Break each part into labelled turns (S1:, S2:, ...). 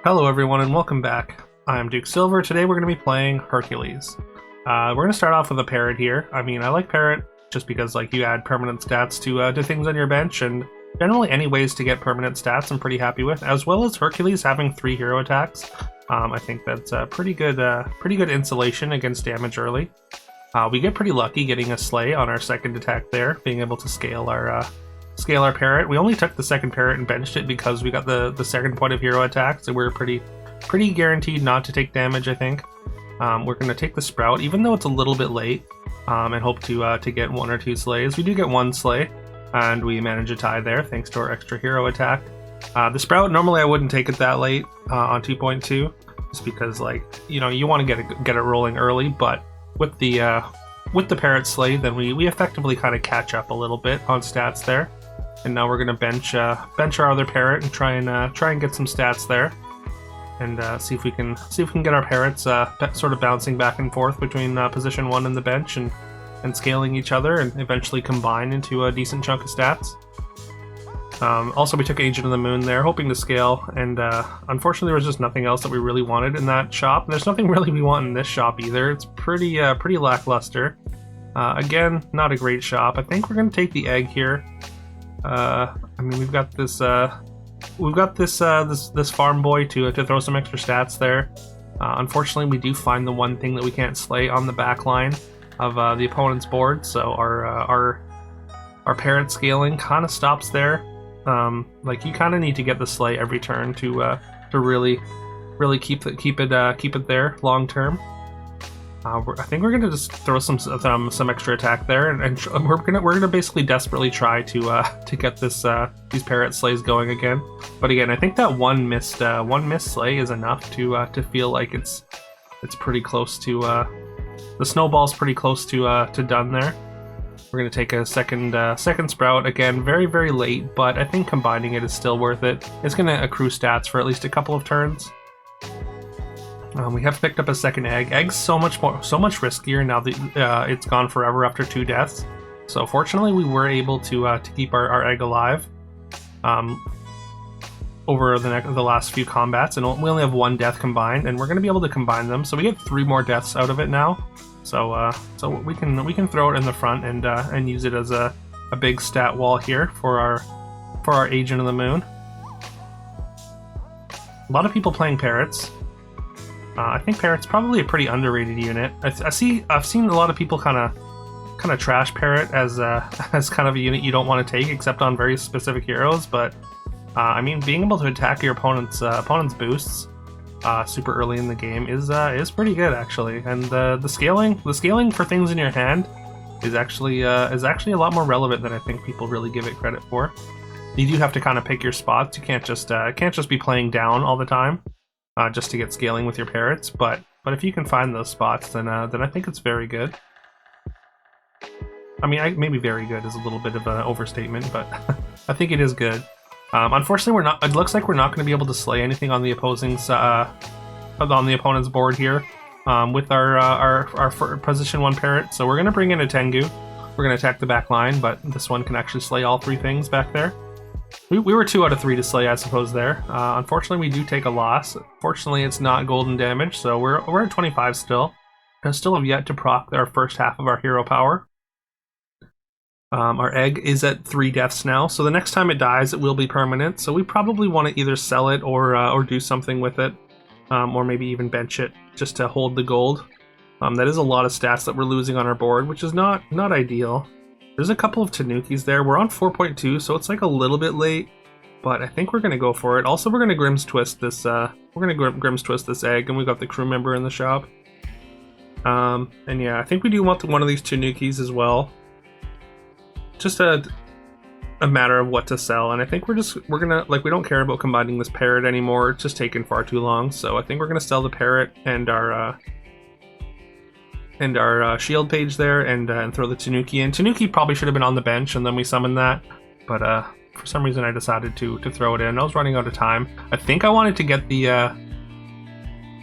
S1: Hello everyone and welcome back. I'm Duke Silver. Today we're going to be playing Hercules. We're going to start off with a parrot here. I mean, I like parrot just because you add permanent stats to things on your bench, and generally any ways to get permanent stats I'm pretty happy with, as well as Hercules having 3 hero attacks. I think that's pretty good insulation against damage early. We get pretty lucky getting a sleigh on our second attack there, being able to scale our parrot. We only took the second parrot and benched it because we got the second point of hero attack, so we're pretty guaranteed not to take damage, I think. We're going to take the sprout, even though it's a little bit late, and hope to get 1 or 2 sleighs. We do get 1 sleigh, and we manage a tie there thanks to our extra hero attack. The sprout, normally I wouldn't take it that late on 2.2, just because you want to get it rolling early, but with the parrot sleigh, then we effectively kind of catch up a little bit on stats there. And now we're gonna bench our other parrot and try and get some stats there, and see if we can get our parrots sort of bouncing back and forth between position 1 and the bench, and scaling each other, and eventually combine into a decent chunk of stats. Also, we took Agent of the Moon there, hoping to scale, and unfortunately there was just nothing else that we really wanted in that shop. And there's nothing really we want in this shop either. It's pretty lackluster. Again, not a great shop. I think we're gonna take the egg here. I mean, we've got this farm boy to throw some extra stats there. Unfortunately, we do find the one thing that we can't slay on the back line of the opponent's board, so our parrot scaling kind of stops there. You kind of need to get the slay every turn to really keep it there long term. I think we're gonna just throw some extra attack there, and we're gonna basically desperately try to get these parrot slays going again. But again, I think that one missed slay is enough to feel like it's pretty close to the snowball's pretty close to done there. We're gonna take a second sprout again, very late, but I think combining it is still worth it. It's gonna accrue stats for at least a couple of turns. We have picked up a second egg. Egg's so much riskier now that it's gone forever after 2 deaths. So fortunately, we were able to keep our egg alive over the last few combats, and we only have 1 death combined, and we're going to be able to combine them. So we get 3 more deaths out of it now. So we can throw it in the front and use it as a big stat wall here for our Agent of the Moon. A lot of people playing parrots. I think parrot's probably a pretty underrated unit. I've seen a lot of people kind of trash parrot as kind of a unit you don't want to take, except on very specific heroes. But I mean, being able to attack your opponent's boosts super early in the game is pretty good, actually. And the scaling for things in your hand is actually a lot more relevant than I think people really give it credit for. You do have to kind of pick your spots. You can't just be playing down all the time. Just to get scaling with your parrots, but if you can find those spots, then I think it's very good. I mean, maybe very good is a little bit of an overstatement, but I think it is good. Unfortunately, it looks like we're not going to be able to slay anything on the opponent's board here with our position 1 parrot. So we're going to bring in a Tengu. We're going to attack the back line, but this one can actually slay all 3 things back there. We were 2 out of 3 to slay, I suppose, there. Unfortunately, we do take a loss. Fortunately, it's not golden damage, so we're at 25 still. And still have yet to proc our first half of our hero power. Our egg is at 3 deaths now, so the next time it dies, it will be permanent. So we probably want to either sell it or do something with it, or maybe even bench it just to hold the gold. That is a lot of stats that we're losing on our board, which is not ideal. There's a couple of Tanukis there. We're on 4.2, so it's a little bit late, but I think we're gonna go for it. Also, we're gonna Grimm's Twist this. Grimm's Twist this egg, and we got the crew member in the shop. And yeah, I think we do want one of these Tanukis as well. Just a matter of what to sell, and I think we're gonna we don't care about combining this parrot anymore. It's just taken far too long, so I think we're gonna sell the parrot and our shield page there, and throw the Tanuki in. Tanuki probably should have been on the bench, and then we summoned that, but for some reason I decided to throw it in. I was running out of time. I think I wanted to get the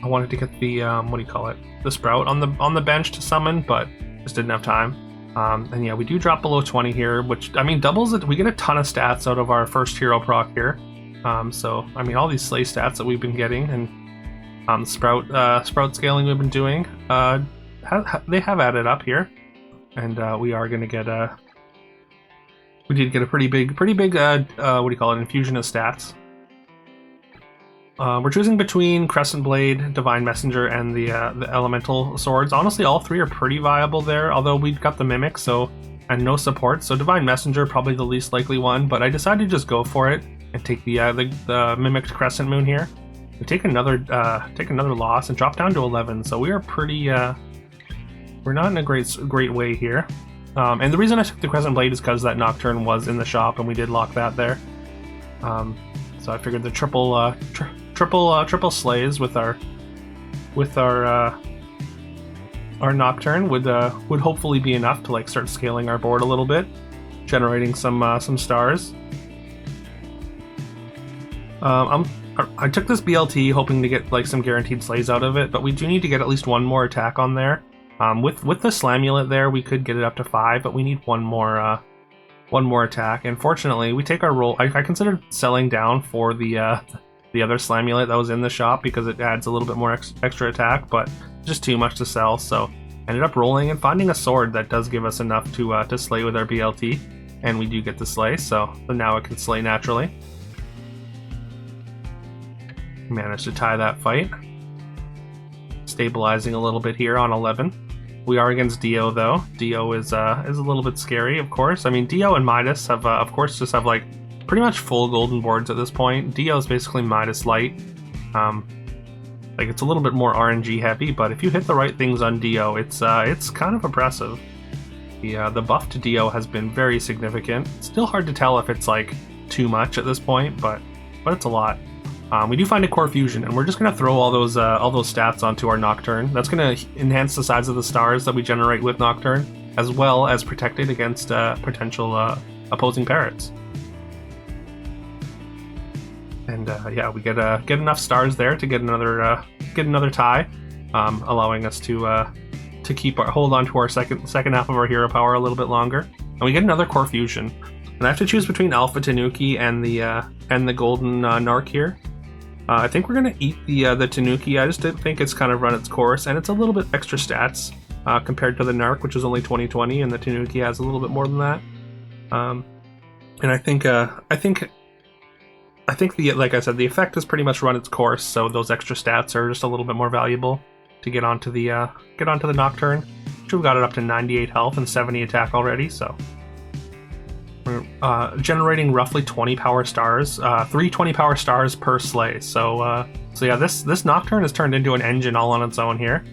S1: what do you call it, the sprout on the bench to summon, but just didn't have time. And yeah, we do drop below 20 here, which I mean doubles it. We get a ton of stats out of our first hero proc here. So I mean, all these slay stats that we've been getting and sprout scaling we've been doing, they have added up here, and we are going to get we did get a pretty big what do you call it, infusion of stats. We're choosing between Crescent Blade, Divine Messenger, and the Elemental Swords. Honestly, all three are pretty viable there, although we've got the Mimic, and no support, so Divine Messenger probably the least likely one, but I decided to just go for it and take the Mimicked Crescent Moon here. We take another loss and drop down to 11, so we are pretty we're not in a great way here. And the reason I took the Crescent Blade is because that Nocturne was in the shop and we did lock that there. So I figured the triple slays with our Nocturne would hopefully be enough to like start scaling our board a little bit, generating some stars. I took this BLT hoping to get like some guaranteed slays out of it, but we do need to get at least one more attack on there. With the Slamulet there, we could get it up to 5, but we need one more attack. And fortunately, we take our roll. I considered selling down for the other Slamulet that was in the shop because it adds a little bit more extra attack, but just too much to sell. So ended up rolling and finding a sword that does give us enough to slay with our BLT, and we do get to slay. So now it can slay naturally. Managed to tie that fight, stabilizing a little bit here on 11. We are against Dio though. Dio is a little bit scary, of course. I mean, Dio and Midas have, of course, just have like pretty much full golden boards at this point. Dio is basically Midas light. Like it's a little bit more RNG heavy, but if you hit the right things on Dio, it's kind of impressive. The buff to Dio has been very significant. It's still hard to tell if it's like too much at this point, but it's a lot. We do find a Core Fusion, and we're just going to throw all those stats onto our Nocturne. That's going to enhance the size of the stars that we generate with Nocturne, as well as protect it against potential opposing parrots. And yeah, we get enough stars there to get another tie, allowing us to hold on to our second half of our hero power a little bit longer. And we get another Core Fusion, and I have to choose between Alpha Tanuki and the Golden Narc here. I think we're going to eat the Tanuki. I just didn't think it's kind of run its course, and it's a little bit extra stats compared to the Narc, which is only 20/20, and the Tanuki has a little bit more than that. And I think like I said, the effect has pretty much run its course, so those extra stats are just a little bit more valuable to get onto the Nocturne. We've got it up to 98 health and 70 attack already, so we're generating roughly 20 power stars, 320 power stars per slay. So yeah, this Nocturne has turned into an engine all on its own here,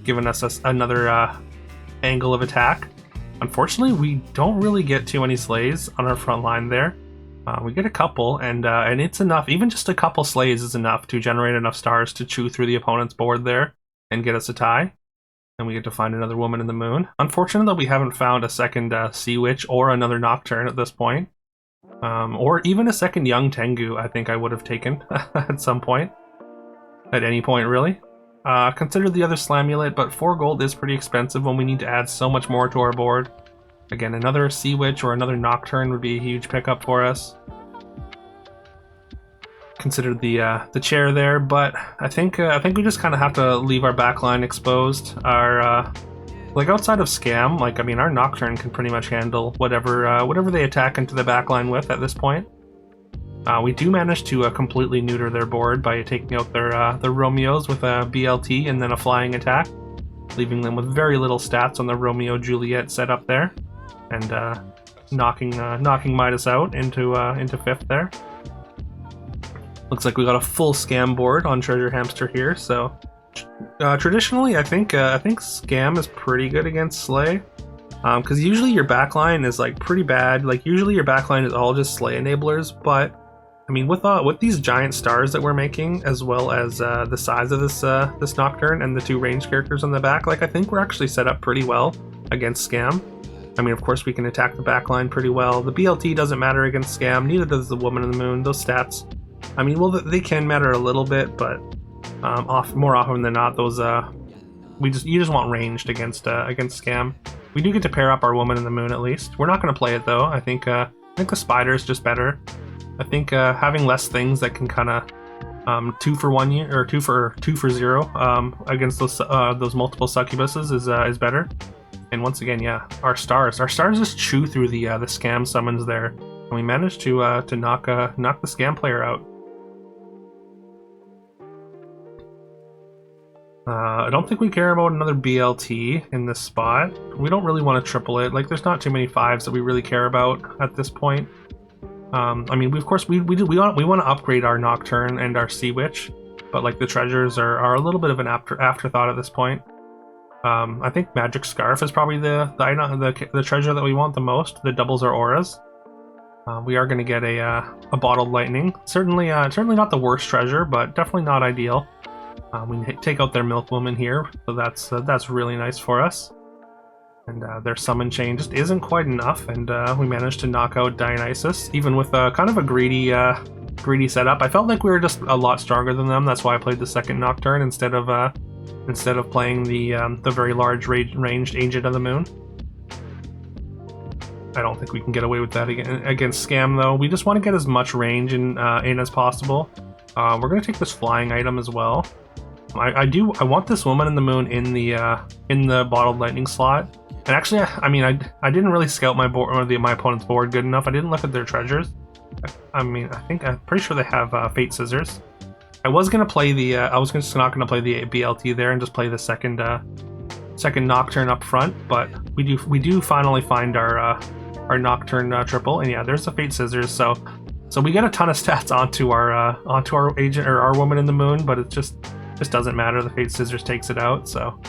S1: giving us another angle of attack. Unfortunately, we don't really get too many slays on our front line there. We get a couple, and it's enough. Even just a couple slays is enough to generate enough stars to chew through the opponent's board there and get us a tie. And we get to find another Woman in the Moon. Unfortunately, we haven't found a second Sea Witch or another Nocturne at this point. Or even a second Young Tengu, I think I would have taken at some point. At any point, really. Consider the other Slamulet, but 4 gold is pretty expensive when we need to add so much more to our board. Again, another Sea Witch or another Nocturne would be a huge pickup for us. Considered the chair there, but I think we just kind of have to leave our backline exposed. Our like outside of Scam, like I mean, our Nocturne can pretty much handle whatever they attack into the backline with at this point. We do manage to completely neuter their board by taking out their Romeos with a BLT and then a flying attack, leaving them with very little stats on the Romeo Juliet setup there, and knocking Midas out into 5th there. Looks like we got a full Scam board on Treasure Hamster here. So traditionally, I think Scam is pretty good against Slay, because usually your backline is like pretty bad. Like usually your backline is all just Slay enablers. But I mean, with these giant stars that we're making, as well as the size of this Nocturne and the 2 ranged characters on the back, like I think we're actually set up pretty well against Scam. I mean, of course, we can attack the backline pretty well. The BLT doesn't matter against Scam. Neither does the Woman in the Moon. Those stats, I mean, well, they can matter a little bit, but more often than not, those you just want ranged against Scam. We do get to pair up our Woman in the Moon at least. We're not going to play it though. I think the Spider is just better. I think having less things that can kind of 2 for 1 or 2 for 0 against those multiple succubuses is better. And once again, yeah, our stars just chew through the scam summons there, and we managed to knock the scam player out. I don't think we care about another BLT in this spot. We don't really want to triple it. Like, there's not too many 5s that we really care about at this point. I mean, of course, we want to upgrade our Nocturne and our Sea Witch, but like the treasures are a little bit of an afterthought at this point. I think Magic Scarf is probably the treasure that we want the most. That doubles our auras. We are going to get a bottled lightning. Certainly not the worst treasure, but definitely not ideal. We take out their Milk Woman here, so that's really nice for us. And their summon chain just isn't quite enough, and we managed to knock out Dionysus, even with kind of a greedy setup. I felt like we were just a lot stronger than them. That's why I played the second Nocturne instead of playing the very large ranged Agent of the Moon. I don't think we can get away with that against Scam, though. We just want to get as much range in as possible. We're going to take this flying item as well. I want this Woman in the Moon in the bottled lightning slot. And actually, I mean, I didn't really scout my board or my opponent's board good enough. I didn't look at their treasures. I'm pretty sure they have Fate Scissors. I was gonna play the I was just not gonna play the BLT there and just play the second Nocturne up front, but we do finally find our Nocturne triple, and yeah, there's the Fate Scissors. So we get a ton of stats onto our agent or our Woman in the Moon, but it just doesn't matter. The Fate Scissors takes it out. So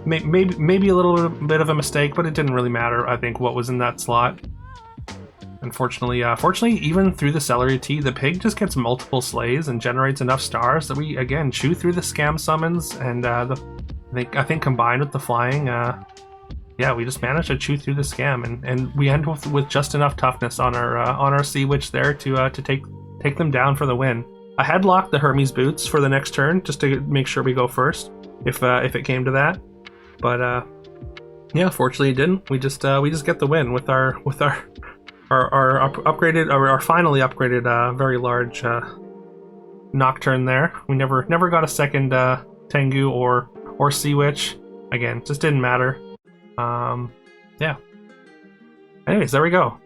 S1: maybe a little bit of a mistake, but it didn't really matter. I think what was in that slot. Unfortunately, fortunately, even through the Celery Tea, the pig just gets multiple slays and generates enough stars that we again chew through the scam summons, and I think combined with the flying, yeah, we just managed to chew through the scam, and we end with just enough toughness on our Sea Witch there to take them down for the win. I had locked the Hermes boots for the next turn just to make sure we go first if it came to that, but yeah, fortunately it didn't. We just get the win with our upgraded, or our finally upgraded very large Nocturne there. We never got a second Tengu or Sea Witch. Again, just didn't matter. Yeah. Anyways, there we go.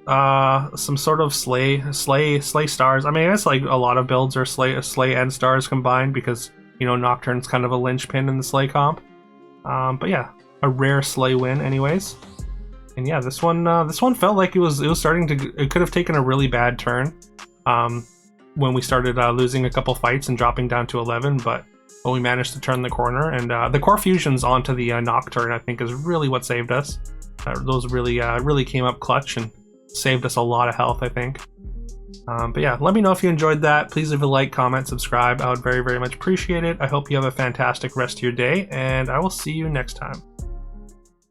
S1: Some sort of slay stars. I mean, I guess like a lot of builds are slay and stars combined, because you know Nocturne's kind of a linchpin in the slay comp. But yeah, a rare slay win, anyways. And yeah, this one felt like it was starting to. It could have taken a really bad turn when we started losing a couple fights and dropping down to 11, but we managed to turn the corner. And the core fusions onto the Nocturne, I think, is really what saved us. Those really came up clutch and saved us a lot of health, I think. But yeah, let me know if you enjoyed that. Please leave a like, comment, subscribe. I would very, very much appreciate it. I hope you have a fantastic rest of your day, and I will see you next time.